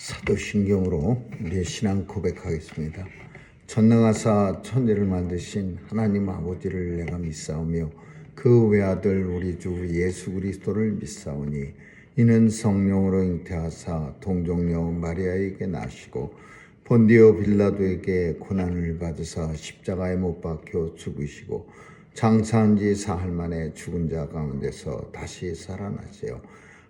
사도신경으로 우리의 신앙 고백하겠습니다. 전능하사 천지를 만드신 하나님 아버지를 내가 믿사오며 그 외아들 우리 주 예수 그리스도를 믿사오니 이는 성령으로 잉태하사 동정녀 마리아에게 나시고 본디오 빌라도에게 고난을 받으사 십자가에 못 박혀 죽으시고 장사한 지 사흘 만에 죽은 자 가운데서 다시 살아나시어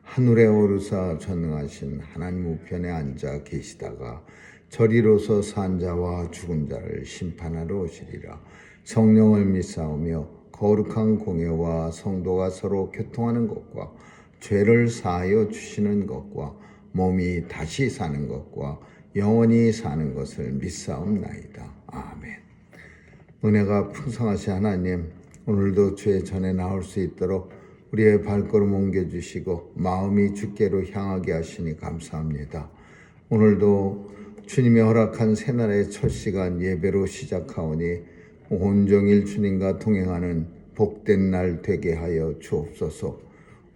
하늘에 오르사 전능하신 하나님 우편에 앉아 계시다가 저리로서 산 자와 죽은 자를 심판하러 오시리라. 성령을 믿사오며 거룩한 공예와 성도가 서로 교통하는 것과 죄를 사하여 주시는 것과 몸이 다시 사는 것과 영원히 사는 것을 믿사옵나이다. 아멘. 은혜가 풍성하신 하나님, 오늘도 주의 전에 나올 수 있도록 우리의 발걸음 옮겨주시고 마음이 주께로 향하게 하시니 감사합니다. 오늘도 주님의 허락한 새날의 첫 시간 예배로 시작하오니 온종일 주님과 동행하는 복된 날 되게 하여 주옵소서.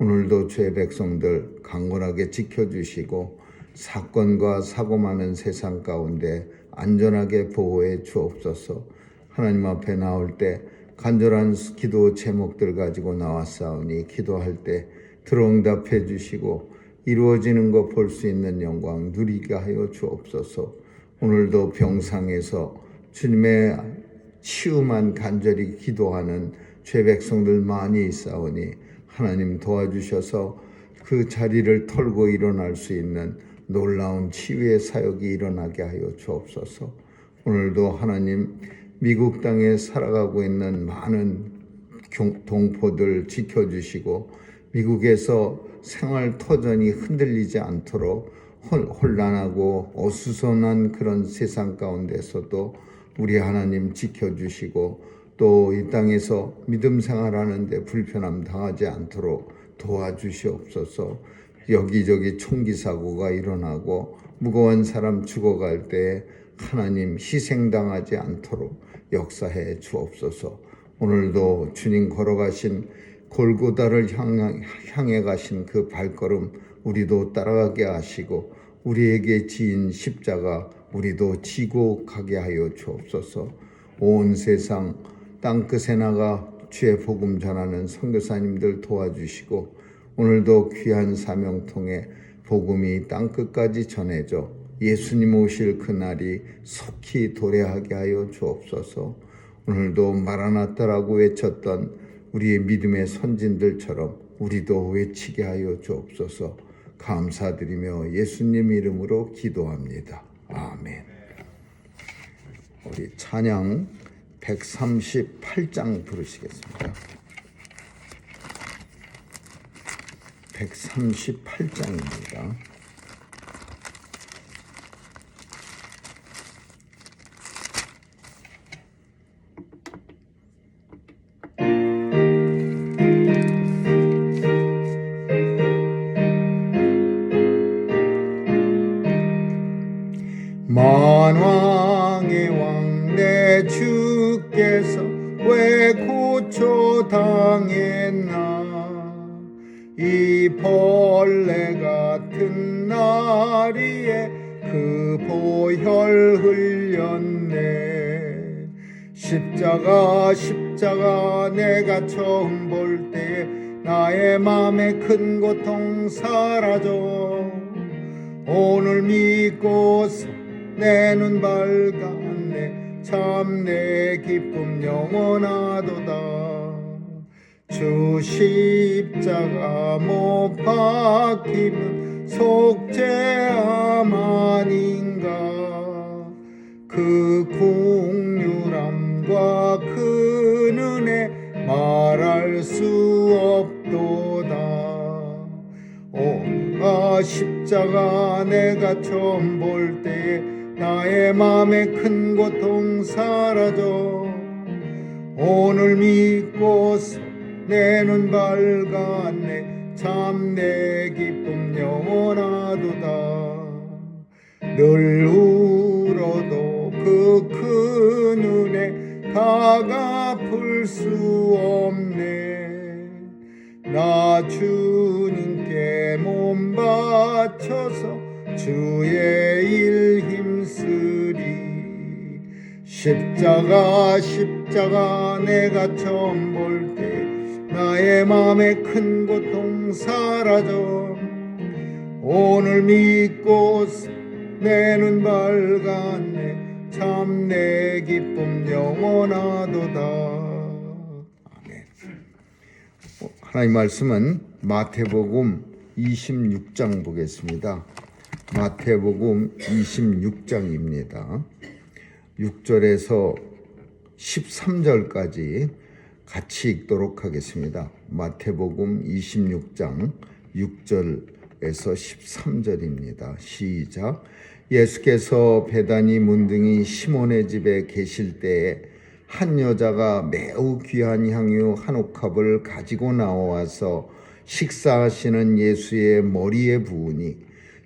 오늘도 주의 백성들 강건하게 지켜주시고 사건과 사고 많은 세상 가운데 안전하게 보호해 주옵소서. 하나님 앞에 나올 때 간절한 기도 제목들 가지고 나왔사오니 기도할 때 들어응답해 주시고 이루어지는 것 볼 수 있는 영광 누리게 하여 주옵소서. 오늘도 병상에서 주님의 치유만 간절히 기도하는 죄 백성들 많이 있사오니 하나님 도와주셔서 그 자리를 털고 일어날 수 있는 놀라운 치유의 사역이 일어나게 하여 주옵소서. 오늘도 하나님 미국 땅에 살아가고 있는 많은 동포들 지켜주시고 미국에서 생활 터전이 흔들리지 않도록 혼란하고 어수선한 그런 세상 가운데서도 우리 하나님 지켜주시고 또 이 땅에서 믿음 생활하는데 불편함 당하지 않도록 도와주시옵소서. 여기저기 총기 사고가 일어나고 무거운 사람 죽어갈 때 하나님 희생당하지 않도록 역사해 주옵소서. 오늘도 주님 걸어가신 골고다를 향해 가신 그 발걸음 우리도 따라가게 하시고 우리에게 지은 십자가 우리도 지고 가게 하여 주옵소서. 온 세상 땅끝에 나가 주의 복음 전하는 선교사님들 도와주시고 오늘도 귀한 사명 통해 복음이 땅끝까지 전해져 예수님 오실 그날이 속히 도래하게 하여 주옵소서. 오늘도 마라나타라고 외쳤던 우리의 믿음의 선진들처럼 우리도 외치게 하여 주옵소서. 감사드리며 예수님 이름으로 기도합니다. 아멘. 우리 찬양 138장 부르시겠습니다. 138장입니다. 만왕의 왕 내 주께서 왜 고초당했나. 이 벌레 같은 나리에 그 보혈 흘렸네. 십자가 내가 처음 볼 때에 나의 맘에 큰 고통 사라져. 오늘 믿고서 내 눈 밝았네. 참 내 기쁨 영원하도다. 주 십자가 못 박히면 속죄함 아닌가. 그 긍휼함과 그 은혜 말할 수 없도다. 십자가 내가 처음 볼 때에 나의 맘에 큰 고통 사라져. 오늘 믿고서 내 눈 밝았네. 참 내 기쁨 영원하도다. 늘 울어도 그 큰 은혜 다 갚을 수 없네. 나 주님께 몸 바쳐서 주의 일 힘쓰리. 십자가 십자가 내가 처음 볼 때 나의 맘에 큰 고통 사라져. 오늘 믿고 내 눈 밝았네. 참 내 기쁨 영원하도다. 아멘. 하나님 말씀은 마태복음 26장 보겠습니다. 마태복음 26장입니다. 6절에서 13절까지 같이 읽도록 하겠습니다. 마태복음 26장 6절에서 13절입니다. 시작. 예수께서 베다니 문둥이 시몬의 집에 계실 때에 한 여자가 매우 귀한 향유 한 옥합을 가지고 나와서 식사하시는 예수의 머리에 부으니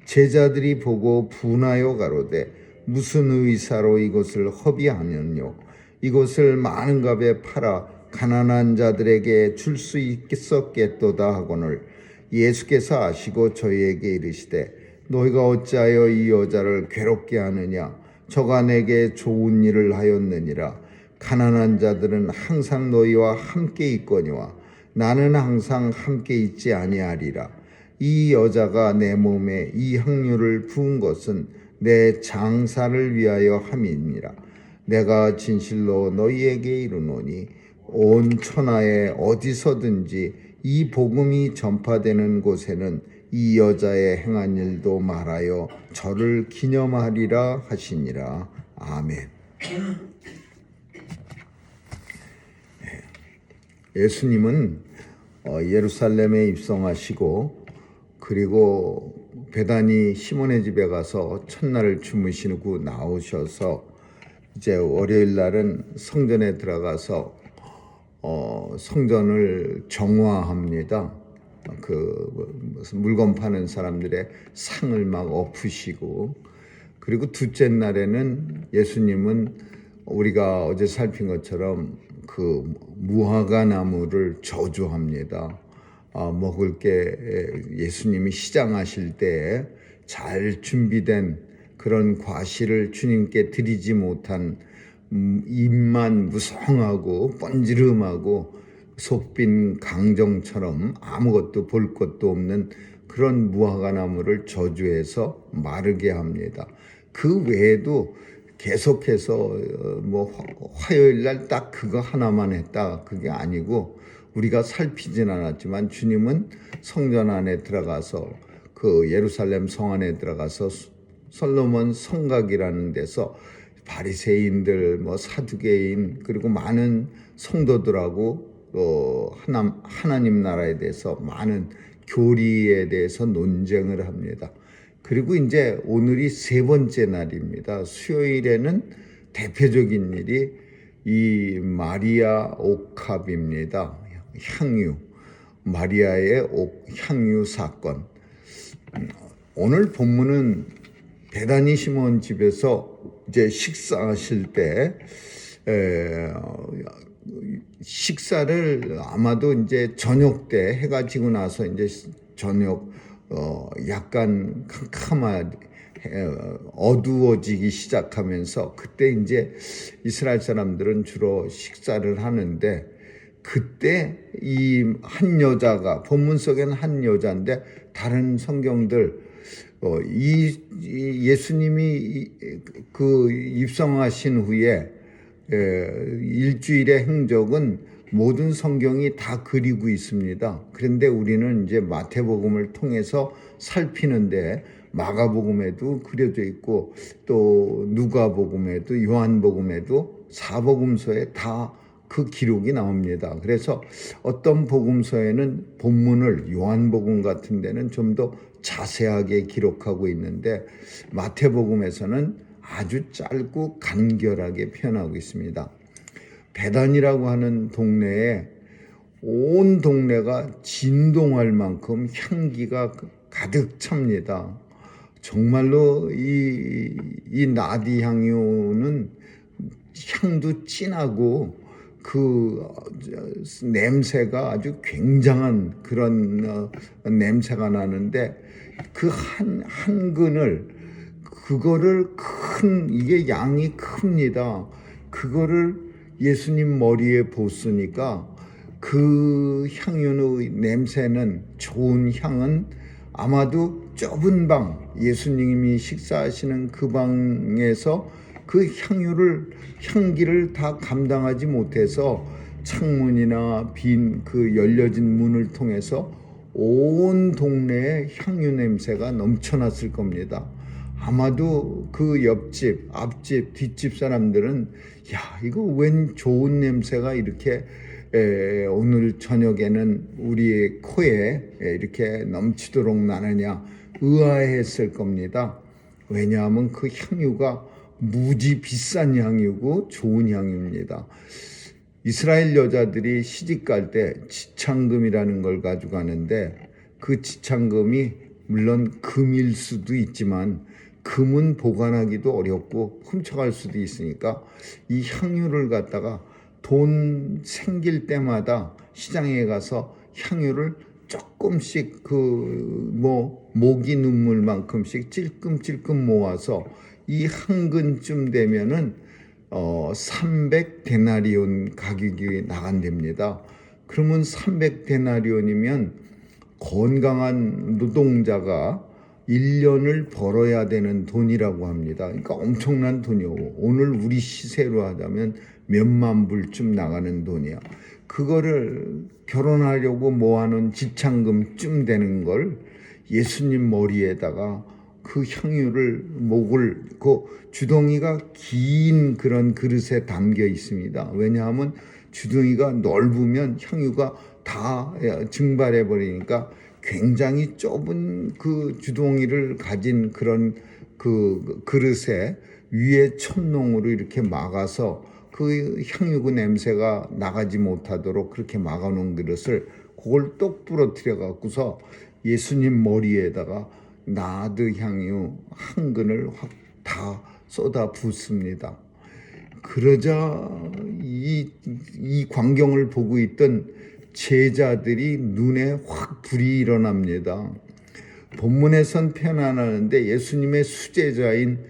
제자들이 보고 분하여 가로되 무슨 의사로 이것을 허비하느뇨. 이것을 많은 값에 팔아 가난한 자들에게 줄 수 있겠었겠도다 하거늘 예수께서 아시고 저희에게 이르시되 너희가 어찌하여 이 여자를 괴롭게 하느냐. 저가 내게 좋은 일을 하였느니라. 가난한 자들은 항상 너희와 함께 있거니와 나는 항상 함께 있지 아니하리라. 이 여자가 내 몸에 이 향유를 부은 것은 내 장사를 위하여 함이니라. 내가 진실로 너희에게 이르노니 온 천하에 어디서든지 이 복음이 전파되는 곳에는 이 여자의 행한 일도 말하여 저를 기념하리라 하시니라. 아멘. 예수님은 예루살렘에 입성하시고 그리고 베다니 시몬의 집에 가서 첫날을 주무시고 나오셔서 이제 월요일 날은 성전에 들어가서 성전을 정화합니다. 무슨 물건 파는 사람들의 상을 막 엎으시고, 그리고 둘째 날에는 예수님은 우리가 어제 살핀 것처럼 그 무화과 나무를 저주합니다. 먹을 게 예수님이 시장하실 때 잘 준비된 그런 과실을 주님께 드리지 못한 입만 무성하고 번지름하고 속빈 강정처럼 아무것도 볼 것도 없는 그런 무화과 나무를 저주해서 마르게 합니다. 그 외에도 계속해서 화요일 날 딱 그거 하나만 했다 그게 아니고 우리가 살피진 않았지만 주님은 성전 안에 들어가서 그 예루살렘 성 안에 들어가서 솔로몬 성곽이라는 데서 바리새인들 사두개인 그리고 많은 성도들하고 하나님 나라에 대해서 많은 교리에 대해서 논쟁을 합니다. 그리고 이제 오늘이 세 번째 날입니다. 수요일에는 대표적인 일이 이 마리아 옥합입니다. 향유, 마리아의 향유 사건. 오늘 본문은 베다니 시몬 집에서 이제 식사하실 때 식사를 아마도 이제 저녁 때 해가 지고 나서 이제 저녁 약간 캄캄하게 어두워지기 시작하면서 그때 이제 이스라엘 사람들은 주로 식사를 하는데 그때 이 한 여자가 본문 속에는 한 여자인데 다른 성경들 이 예수님이 그 입성하신 후에 일주일의 행적은 모든 성경이 다 그리고 있습니다. 그런데 우리는 이제 마태복음을 통해서 살피는데 마가복음에도 그려져 있고 또 누가복음에도 요한복음에도 사복음서에 다 그 기록이 나옵니다. 그래서 어떤 복음서에는 본문을 요한복음 같은 데는 좀 더 자세하게 기록하고 있는데 마태복음에서는 아주 짧고 간결하게 표현하고 있습니다. 베단이라고 하는 동네에 온 동네가 진동할 만큼 향기가 가득 찹니다. 정말로 이 나디 향유는 향도 진하고 그 냄새가 아주 굉장한 그런 냄새가 나는데 그 한 근을 그거를 이게 양이 큽니다. 그거를 예수님 머리에 붓으니까 그 향유의 냄새는 좋은 향은 아마도 좁은 방, 예수님이 식사하시는 그 방에서 그 향기를 다 감당하지 못해서 창문이나 빈 그 열려진 문을 통해서 온 동네에 향유 냄새가 넘쳐났을 겁니다. 아마도 그 옆집, 앞집, 뒷집 사람들은 야, 이거 웬 좋은 냄새가 이렇게 오늘 저녁에는 우리의 코에 이렇게 넘치도록 나느냐 의아했을 겁니다. 왜냐하면 그 향유가 무지 비싼 향유고 좋은 향유입니다. 이스라엘 여자들이 시집갈 때 지창금이라는 걸 가져가는데 그 지창금이 물론 금일 수도 있지만 금은 보관하기도 어렵고 훔쳐갈 수도 있으니까 이 향유를 갖다가 돈 생길 때마다 시장에 가서 향유를 조금씩 모기 눈물만큼씩 찔끔찔끔 모아서 이 한 근쯤 되면은 300데나리온 가격이 나간답니다. 그러면 300데나리온이면 건강한 노동자가 1년을 벌어야 되는 돈이라고 합니다. 그러니까 엄청난 돈이요. 오늘 우리 시세로 하자면 몇만 불쯤 나가는 돈이야. 그거를 결혼하려고 모아놓은 지창금쯤 되는 걸 예수님 머리에다가 그 향유를 그 주덩이가 긴 그런 그릇에 담겨 있습니다. 왜냐하면 주둥이가 넓으면 향유가 다 증발해 버리니까 굉장히 좁은 그 주둥이를 가진 그런 그 그릇에 위에 촛농으로 이렇게 막아서 그 향유구 냄새가 나가지 못하도록 그렇게 막아놓은 그릇을 그걸 똑 부러뜨려 갖고서 예수님 머리에다가 나드 향유 한 근을 확 다 쏟아 붓습니다. 그러자 이 광경을 보고 있던 제자들이 눈에 확 불이 일어납니다. 본문에선 표현 안 하는데 예수님의 수제자인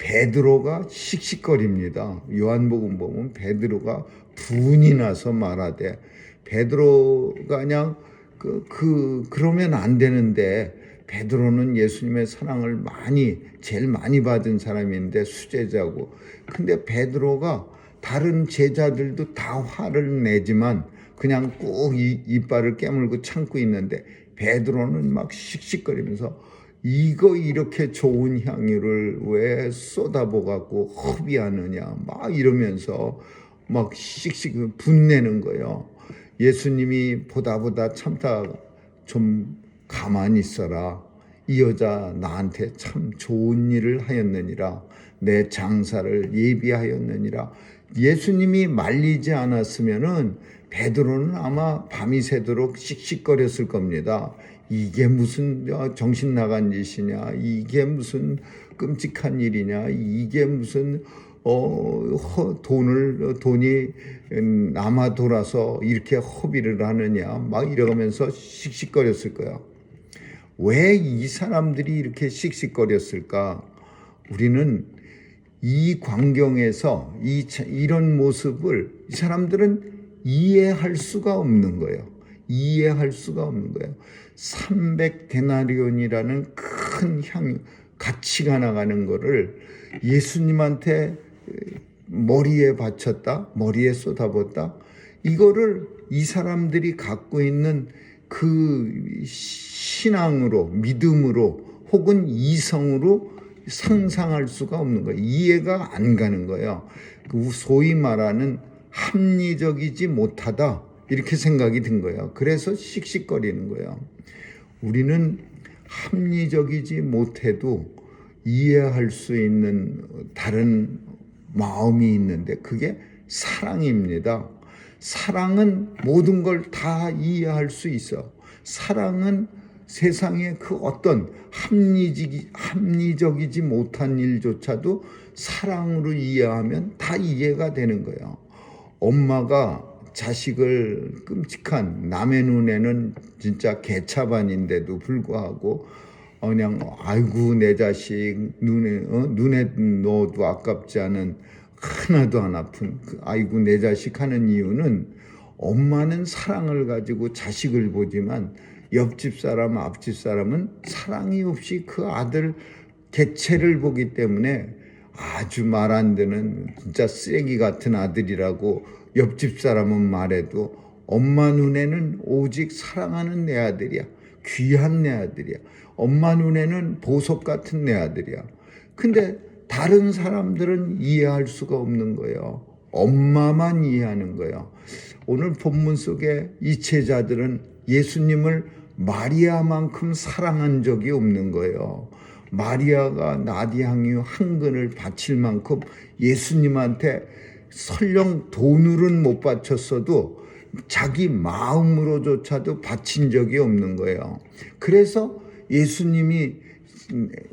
베드로가 씩씩거립니다. 요한복음 보면 베드로가 분이 나서 말하되, 베드로가 그냥 그러면 안 되는데, 베드로는 예수님의 사랑을 제일 많이 받은 사람인데 수제자고. 근데 베드로가 다른 제자들도 다 화를 내지만 그냥 꾹 이빨을 깨물고 참고 있는데 베드로는 막 씩씩거리면서 이거 이렇게 좋은 향유를 왜 쏟아부 갖고 허비하느냐 막 이러면서 막 씩씩 분내는 거예요. 예수님이 보다 참다 좀 가만히 있어라. 이 여자 나한테 참 좋은 일을 하였느니라. 내 장사를 예비하였느니라. 예수님이 말리지 않았으면은 베드로는 아마 밤이 새도록 씩씩거렸을 겁니다. 이게 무슨 정신 나간 짓이냐, 이게 무슨 끔찍한 일이냐, 이게 무슨 돈이 남아 돌아서 이렇게 허비를 하느냐 막 이러면서 씩씩거렸을 거야. 왜 이 사람들이 이렇게 씩씩거렸을까? 우리는 이 광경에서 이런 모습을 이 사람들은 이해할 수가 없는 거예요. 이해할 수가 없는 거예요. 300데나리온이라는 큰 가치가 나가는 거를 예수님한테 머리에 바쳤다, 머리에 쏟아붓다. 이거를 이 사람들이 갖고 있는 그 신앙으로, 믿음으로 혹은 이성으로 상상할 수가 없는 거예요. 이해가 안 가는 거예요. 소위 말하는 합리적이지 못하다 이렇게 생각이 든 거예요. 그래서 씩씩거리는 거예요. 우리는 합리적이지 못해도 이해할 수 있는 다른 마음이 있는데 그게 사랑입니다. 사랑은 모든 걸 다 이해할 수 있어. 사랑은 세상의 그 어떤 합리적이지 못한 일조차도 사랑으로 이해하면 다 이해가 되는 거예요. 엄마가 자식을 끔찍한, 남의 눈에는 진짜 개차반인데도 불구하고 그냥 아이고 내 자식 눈에 넣어도 아깝지 않은 하나도 안 아픈 아이고 내 자식 하는 이유는 엄마는 사랑을 가지고 자식을 보지만 옆집 사람 앞집 사람은 사랑이 없이 그 아들 개체를 보기 때문에 아주 말 안 되는 진짜 쓰레기 같은 아들이라고 옆집 사람은 말해도 엄마 눈에는 오직 사랑하는 내 아들이야. 귀한 내 아들이야. 엄마 눈에는 보석 같은 내 아들이야. 근데 다른 사람들은 이해할 수가 없는 거예요. 엄마만 이해하는 거예요. 오늘 본문 속에 이 제자들은 예수님을 마리아만큼 사랑한 적이 없는 거예요. 마리아가 나디향유 한 근을 바칠 만큼 예수님한테 설령 돈으로는 못 바쳤어도 자기 마음으로조차도 바친 적이 없는 거예요. 그래서 예수님이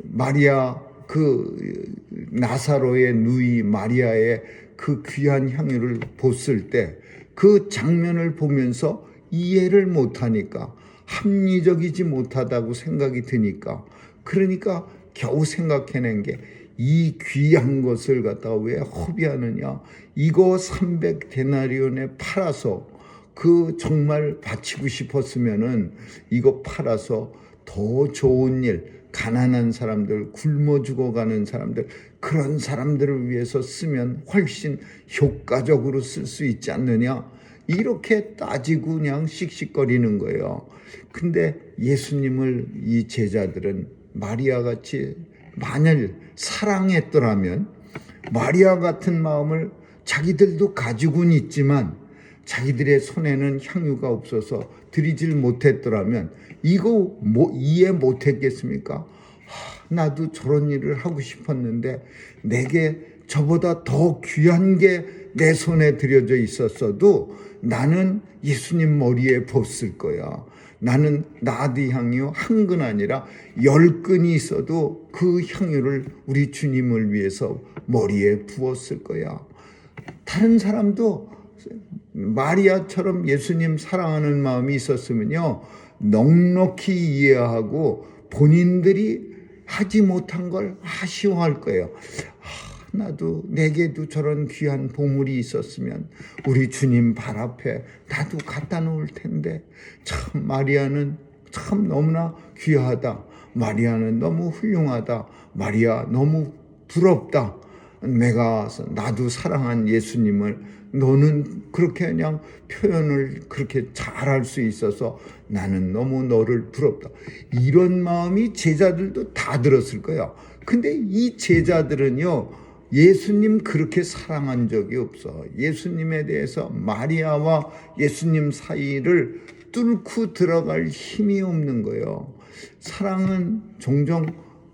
마리아 그 나사로의 누이 마리아의 그 귀한 향유를 보았을 때 그 장면을 보면서 이해를 못하니까 합리적이지 못하다고 생각이 드니까 그러니까 겨우 생각해낸 게 이 귀한 것을 갖다가 왜 허비하느냐 이거 300데나리온에 팔아서 그 정말 바치고 싶었으면은 이거 팔아서 더 좋은 일 가난한 사람들 굶어 죽어가는 사람들 그런 사람들을 위해서 쓰면 훨씬 효과적으로 쓸 수 있지 않느냐 이렇게 따지고 그냥 씩씩거리는 거예요. 근데 예수님을 이 제자들은 마리아 같이 만일 사랑했더라면 마리아 같은 마음을 자기들도 가지고는 있지만 자기들의 손에는 향유가 없어서 드리질 못했더라면 이거 이해 못했겠습니까? 나도 저런 일을 하고 싶었는데 내게 저보다 더 귀한 게 내 손에 들여져 있었어도 나는 예수님 머리에 붓을 거야. 나는 나디 향유 한 근 아니라 10근이 있어도 그 향유를 우리 주님을 위해서 머리에 부었을 거야. 다른 사람도 마리아처럼 예수님 사랑하는 마음이 있었으면요 넉넉히 이해하고 본인들이 하지 못한 걸 아쉬워할 거예요. 나도 내게도 저런 귀한 보물이 있었으면 우리 주님 발 앞에 나도 갖다 놓을 텐데 참 마리아는 참 너무나 귀하다. 마리아는 너무 훌륭하다. 마리아 너무 부럽다. 나도 사랑한 예수님을 너는 그렇게 그냥 표현을 그렇게 잘할 수 있어서 나는 너무 너를 부럽다. 이런 마음이 제자들도 다 들었을 거예요. 근데 이 제자들은요 예수님 그렇게 사랑한 적이 없어. 예수님에 대해서 마리아와 예수님 사이를 뚫고 들어갈 힘이 없는 거예요. 사랑은 종종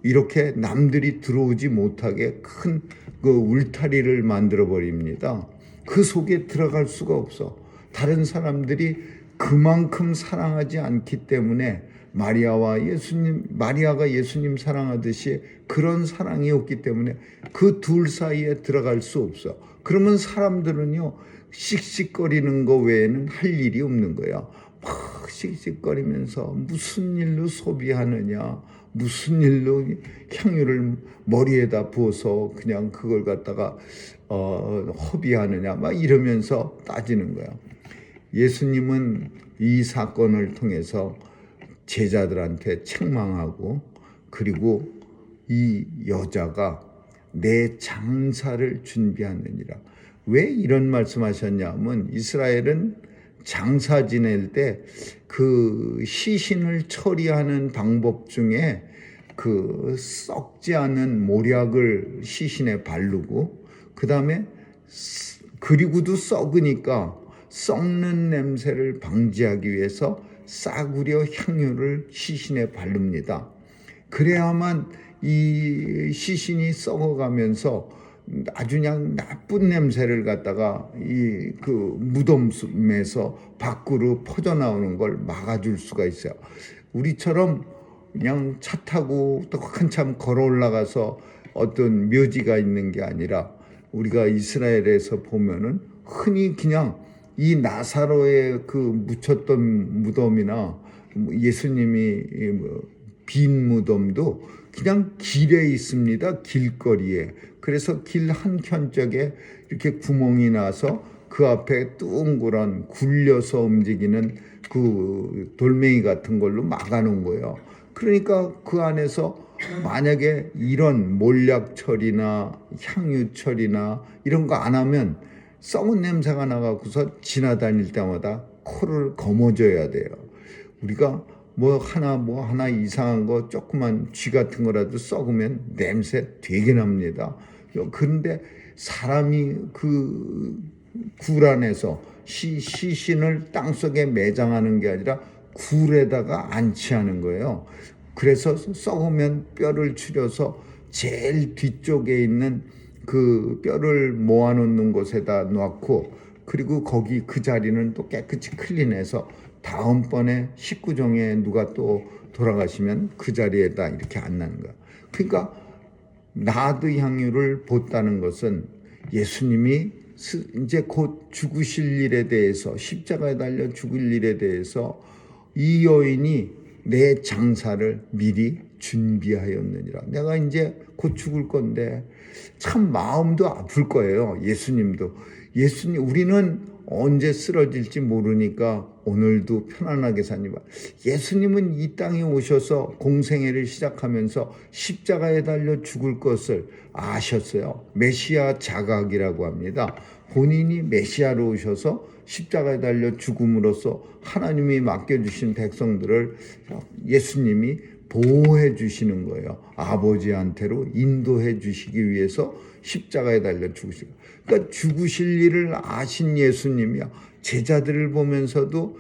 이렇게 남들이 들어오지 못하게 큰 그 울타리를 만들어 버립니다. 그 속에 들어갈 수가 없어. 다른 사람들이 그만큼 사랑하지 않기 때문에 마리아가 예수님 사랑하듯이 그런 사랑이 없기 때문에 그 둘 사이에 들어갈 수 없어. 그러면 사람들은요 씩씩거리는 거 외에는 할 일이 없는 거야. 막 씩씩거리면서 무슨 일로 소비하느냐, 무슨 일로 향유를 머리에다 부어서 그냥 그걸 갖다가 허비하느냐 막 이러면서 따지는 거야. 예수님은 이 사건을 통해서 제자들한테 책망하고 그리고 이 여자가 내 장사를 준비하느니라. 왜 이런 말씀하셨냐면 이스라엘은 장사 지낼 때 그 시신을 처리하는 방법 중에 그 썩지 않은 모략을 시신에 바르고 그 다음에 그리고도 썩으니까 썩는 냄새를 방지하기 위해서 싸구려 향유를 시신에 바릅니다. 그래야만 이 시신이 썩어가면서 아주 그냥 나쁜 냄새를 갖다가 이 그 무덤에서 밖으로 퍼져나오는 걸 막아줄 수가 있어요. 우리처럼 그냥 차 타고 또 한참 걸어 올라가서 어떤 묘지가 있는 게 아니라 우리가 이스라엘에서 보면은 흔히 그냥 이 나사로의 그 묻혔던 무덤이나 예수님이 빈 무덤도 그냥 길에 있습니다. 길거리에. 그래서 길 한켠쪽에 이렇게 구멍이 나서 그 앞에 둥그런 굴려서 움직이는 그 돌멩이 같은 걸로 막아놓은 거예요. 그러니까 그 안에서 만약에 이런 몰약철이나 향유철이나 이런 거 안 하면 썩은 냄새가 나가고서 지나다닐 때마다 코를 거머쥐어야 돼요. 우리가 뭐 하나 이상한 거 조그만 쥐 같은 거라도 썩으면 냄새 되게 납니다. 그런데 사람이 그 굴 안에서 시신을 땅속에 매장하는 게 아니라 굴에다가 안치하는 거예요. 그래서 썩으면 뼈를 추려서 제일 뒤쪽에 있는 그 뼈를 모아놓는 곳에다 놓고, 그리고 거기 그 자리는 또 깨끗이 클린해서 다음번에 식구종에 누가 또 돌아가시면 그 자리에다 이렇게 안는 거야. 그러니까 나드 향유를 붓다는 것은 예수님이 이제 곧 죽으실 일에 대해서, 십자가에 달려 죽을 일에 대해서 이 여인이 내 장사를 미리 준비하였느니라. 내가 이제 곧 죽을 건데 참 마음도 아플 거예요. 예수님도. 우리는 언제 쓰러질지 모르니까 오늘도 편안하게 사니까, 예수님은 이 땅에 오셔서 공생애를 시작하면서 십자가에 달려 죽을 것을 아셨어요. 메시아 자각이라고 합니다. 본인이 메시아로 오셔서 십자가에 달려 죽음으로써 하나님이 맡겨주신 백성들을 예수님이 보호해 주시는 거예요. 아버지한테로 인도해 주시기 위해서 십자가에 달려 죽으시고, 그러니까 죽으실 일을 아신 예수님이야. 제자들을 보면서도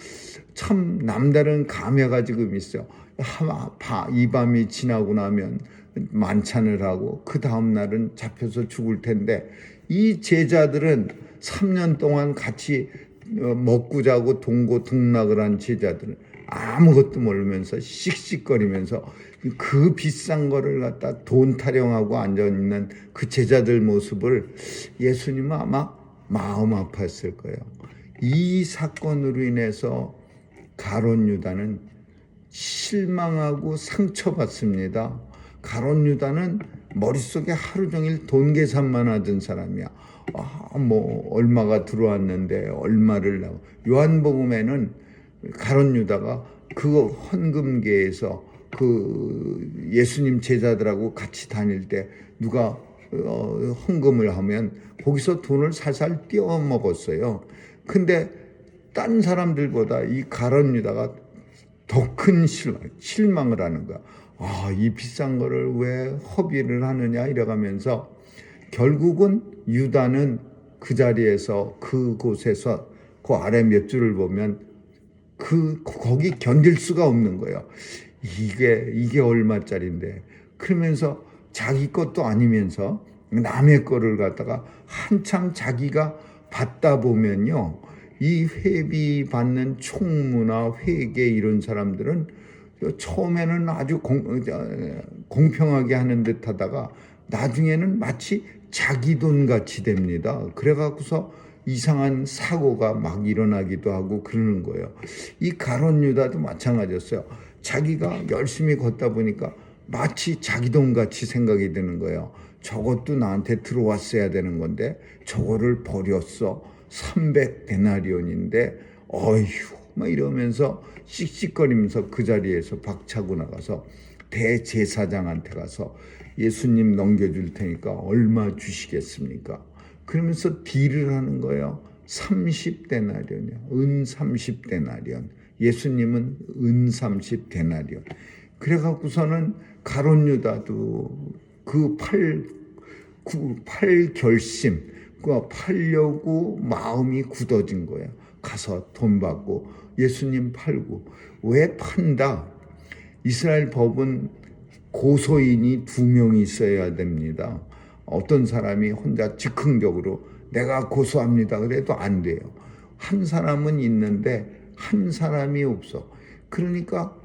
참 남다른 감회가 지금 있어요. 이 밤이 지나고 나면 만찬을 하고 그 다음 날은 잡혀서 죽을 텐데, 이 제자들은 3년 동안 같이 먹고 자고 동고동락을 한 제자들은 아무것도 모르면서 씩씩거리면서 그 비싼 거를 갖다 돈 타령하고 앉아있는 그 제자들 모습을 예수님은 아마 마음 아팠을 거예요. 이 사건으로 인해서 가룟 유다는 실망하고 상처받습니다. 가룟 유다는 머릿속에 하루 종일 돈 계산만 하던 사람이야. 뭐 얼마가 들어왔는데 얼마를 나고. 요한복음에는 가룟 유다가 그 헌금계에서 그 예수님 제자들하고 같이 다닐 때 누가 헌금을 하면 거기서 돈을 살살 띄워 먹었어요. 근데 딴 사람들보다 이 가룟 유다가 더 큰 실망을 하는 거야. 이 비싼 거를 왜 허비를 하느냐 이래가면서 결국은 유다는 그 자리에서, 그곳에서 그 아래 몇 줄을 보면 거기 견딜 수가 없는 거예요. 이게 얼마짜린데. 그러면서 자기 것도 아니면서 남의 거를 갖다가 한참 자기가 받다 보면요, 이 회비 받는 총무나 회계 이런 사람들은 처음에는 아주 공평하게 하는 듯 하다가 나중에는 마치 자기 돈 같이 됩니다. 그래갖고서 이상한 사고가 막 일어나기도 하고 그러는 거예요. 이 가룟 유다도 마찬가지였어요. 자기가 열심히 걷다 보니까 마치 자기 돈 같이 생각이 드는 거예요. 저것도 나한테 들어왔어야 되는 건데 저거를 버렸어. 300데나리온인데 어휴 막 이러면서 씩씩거리면서 그 자리에서 박차고 나가서 대제사장한테 가서 예수님 넘겨줄 테니까 얼마 주시겠습니까? 그러면서 딜을 하는 거예요. 30데나리온이요. 은 30데나리온. 예수님은 은 30데나리온. 그래갖고서는 가룟 유다도 그 팔 결심, 그 팔려고 마음이 굳어진 거예요. 가서 돈 받고 예수님 팔고. 왜 판다? 이스라엘 법은 고소인이 2명이 있어야 됩니다. 어떤 사람이 혼자 즉흥적으로 내가 고소합니다 그래도 안 돼요. 한 사람은 있는데 한 사람이 없어. 그러니까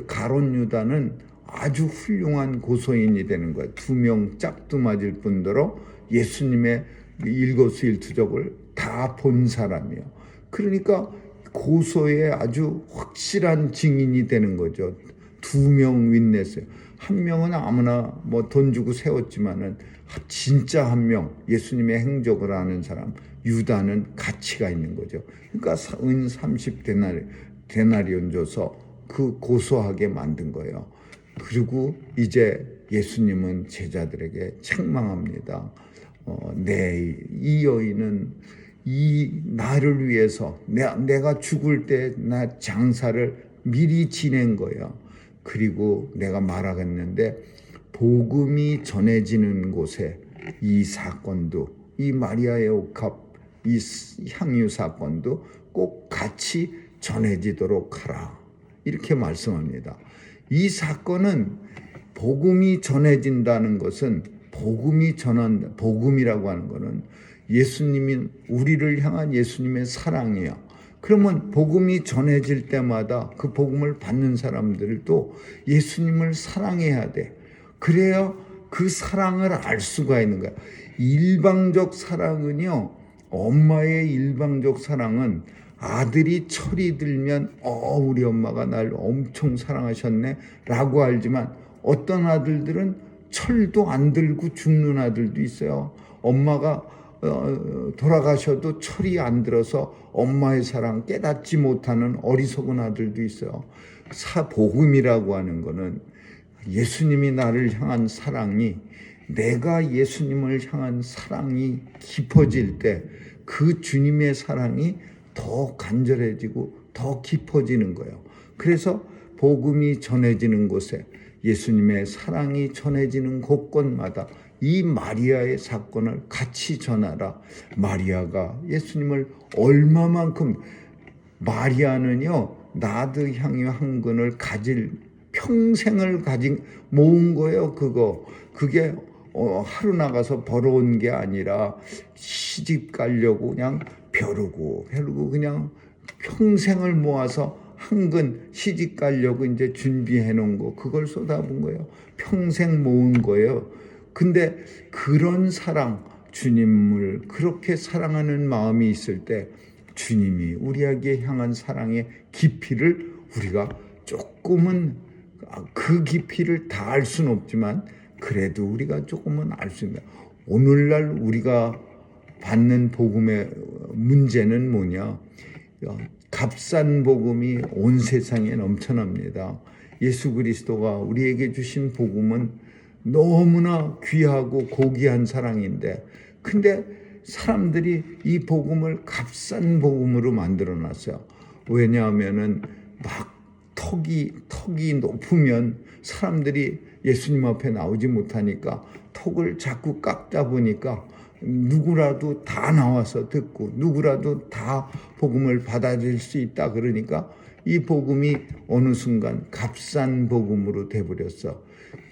가룟 유다는 아주 훌륭한 고소인이 되는 거예요. 2명 짝도 맞을 뿐더러 예수님의 일거수일투족을 다 본 사람이에요. 그러니까 고소에 아주 확실한 증인이 되는 거죠. 2명 윈냈어요. 한 명은 아무나 뭐 돈 주고 세웠지만은 진짜 한 명, 예수님의 행적을 아는 사람 유다는 가치가 있는 거죠. 그러니까 은 30데나리온 줘서 그 고소하게 만든 거예요. 그리고 이제 예수님은 제자들에게 책망합니다. 이 여인은 이 나를 위해서 내가 죽을 때 나 장사를 미리 지낸 거야. 그리고 내가 말하겠는데 복음이 전해지는 곳에 이 사건도, 이 마리아의 옥합, 이 향유 사건도 꼭 같이 전해지도록 하라. 이렇게 말씀합니다. 이 사건은 복음이 전해진다는 것은 복음이라고 하는 것은 예수님이 우리를 향한 예수님의 사랑이에요. 그러면 복음이 전해질 때마다 그 복음을 받는 사람들도 예수님을 사랑해야 돼. 그래야 그 사랑을 알 수가 있는 거야. 일방적 사랑은요, 엄마의 일방적 사랑은 아들이 철이 들면 우리 엄마가 날 엄청 사랑하셨네 라고 알지만, 어떤 아들들은 철도 안 들고 죽는 아들도 있어요. 엄마가 돌아가셔도 철이 안 들어서 엄마의 사랑 깨닫지 못하는 어리석은 아들도 있어요. 복음이라고 하는 거는 예수님이 나를 향한 사랑이, 내가 예수님을 향한 사랑이 깊어질 때 그 주님의 사랑이 더 간절해지고 더 깊어지는 거예요. 그래서 복음이 전해지는 곳에, 예수님의 사랑이 전해지는 곳곳마다 이 마리아의 사건을 같이 전하라. 마리아가 예수님을 얼마만큼, 마리아는요 나드 향유 한 근을 평생을 모은 거예요. 그게 하루 나가서 벌어온 게 아니라 시집 가려고 그냥 벼르고 그냥 평생을 모아서 한 근 시집 가려고 이제 준비해 놓은 거, 그걸 쏟아부은 거예요. 평생 모은 거예요. 근데 그런 사랑, 주님을 그렇게 사랑하는 마음이 있을 때 주님이 우리에게 향한 사랑의 깊이를 우리가 조금은, 그 깊이를 다 알 수는 없지만 그래도 우리가 조금은 알 수 있습니다. 오늘날 우리가 받는 복음의 문제는 뭐냐? 값싼 복음이 온 세상에 넘쳐납니다. 예수 그리스도가 우리에게 주신 복음은 너무나 귀하고 고귀한 사랑인데, 근데 사람들이 이 복음을 값싼 복음으로 만들어 놨어요. 왜냐하면은 막 턱이 높으면 사람들이 예수님 앞에 나오지 못하니까 턱을 자꾸 깎다 보니까 누구라도 다 나와서 듣고 누구라도 다 복음을 받아들일 수 있다. 그러니까 이 복음이 어느 순간 값싼 복음으로 돼버렸어.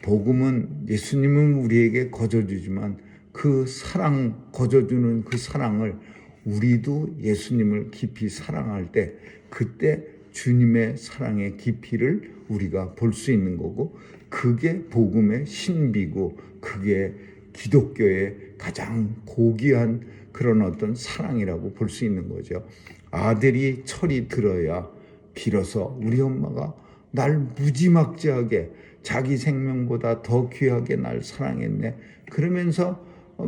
복음은, 예수님은 우리에게 거저주지만 그 사랑, 거저주는 그 사랑을 우리도 예수님을 깊이 사랑할 때, 그때 주님의 사랑의 깊이를 우리가 볼 수 있는 거고, 그게 복음의 신비고, 그게 기독교의 가장 고귀한 그런 어떤 사랑이라고 볼 수 있는 거죠. 아들이 철이 들어야 비로소 우리 엄마가 날 무지막지하게 자기 생명보다 더 귀하게 날 사랑했네, 그러면서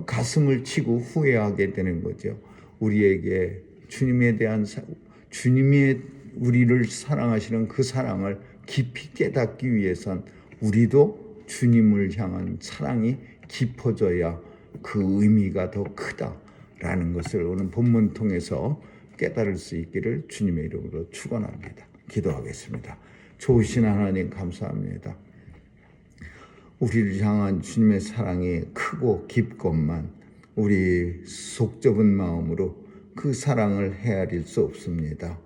가슴을 치고 후회하게 되는 거죠. 우리에게 주님에 대한 주님이 우리를 사랑하시는 그 사랑을 깊이 깨닫기 위해선 우리도 주님을 향한 사랑이 깊어져야 그 의미가 더 크다라는 것을 오늘 본문 통해서 깨달을 수 있기를 주님의 이름으로 축원합니다. 기도하겠습니다. 좋으신 하나님 감사합니다. 우리를 향한 주님의 사랑이 크고 깊건만 우리 속 좁은 마음으로 그 사랑을 헤아릴 수 없습니다.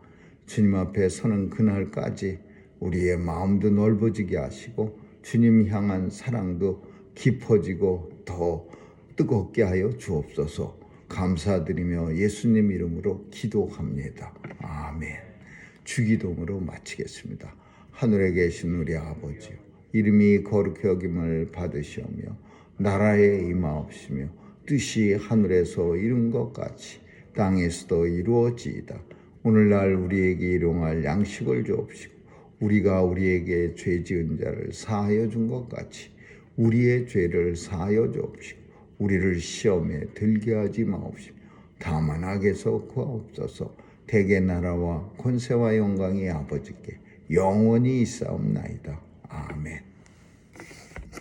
주님 앞에 서는 그날까지 우리의 마음도 넓어지게 하시고 주님 향한 사랑도 깊어지고 더 뜨겁게 하여 주옵소서. 감사드리며 예수님 이름으로 기도합니다. 아멘. 주기도문으로 마치겠습니다. 하늘에 계신 우리 아버지요, 이름이 거룩히 여김을 받으시오며 나라에 임하옵시며 뜻이 하늘에서 이룬 것 같이 땅에서도 이루어지이다. 오늘날 우리에게 일용할 양식을 주옵시고 우리가 우리에게 죄 지은 자를 사하여 준 것 같이 우리의 죄를 사하여 주옵시고 우리를 시험에 들게 하지 마옵시고 다만 악에서 구하옵소서. 대개 나라와 권세와 영광이 아버지께 영원히 있사옵나이다.